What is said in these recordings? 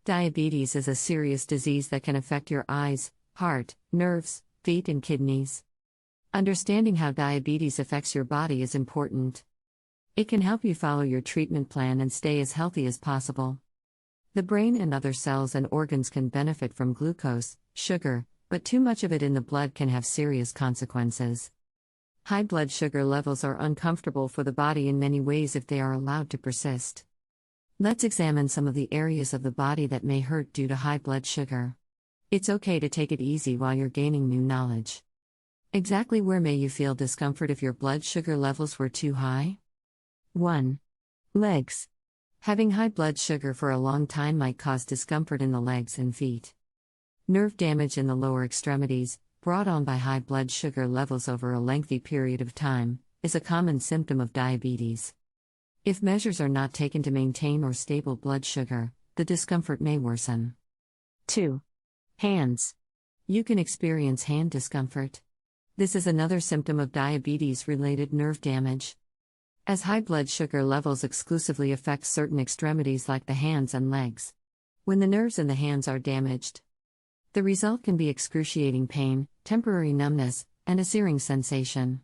Diabetes is a serious disease that can affect your eyes, heart, nerves, feet, and kidneys. Understanding how diabetes affects your body is important. It can help you follow your treatment plan and stay as healthy as possible. The brain and other cells and organs can benefit from glucose, sugar, but too much of it in the blood can have serious consequences. High blood sugar levels are uncomfortable for the body in many ways if they are allowed to persist. Let's examine some of the areas of the body that may hurt due to high blood sugar. It's okay to take it easy while you're gaining new knowledge. Exactly where may you feel discomfort if your blood sugar levels were too high? 1. Legs. Having high blood sugar for a long time might cause discomfort in the legs and feet. Nerve damage in the lower extremities, brought on by high blood sugar levels over a lengthy period of time, is a common symptom of diabetes. If measures are not taken to maintain or stable blood sugar, the discomfort may worsen. 2. Hands. You can experience hand discomfort. This is another symptom of diabetes-related nerve damage. As high blood sugar levels exclusively affect certain extremities like the hands and legs. When the nerves in the hands are damaged, the result can be excruciating pain, temporary numbness, and a searing sensation.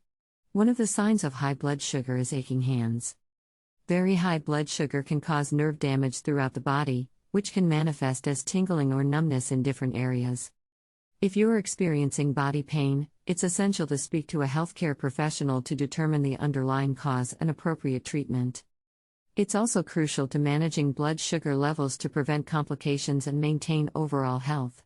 One of the signs of high blood sugar is aching hands. Very high blood sugar can cause nerve damage throughout the body, which can manifest as tingling or numbness in different areas. If you are experiencing body pain, it's essential to speak to a healthcare professional to determine the underlying cause and appropriate treatment. It's also crucial to managing blood sugar levels to prevent complications and maintain overall health.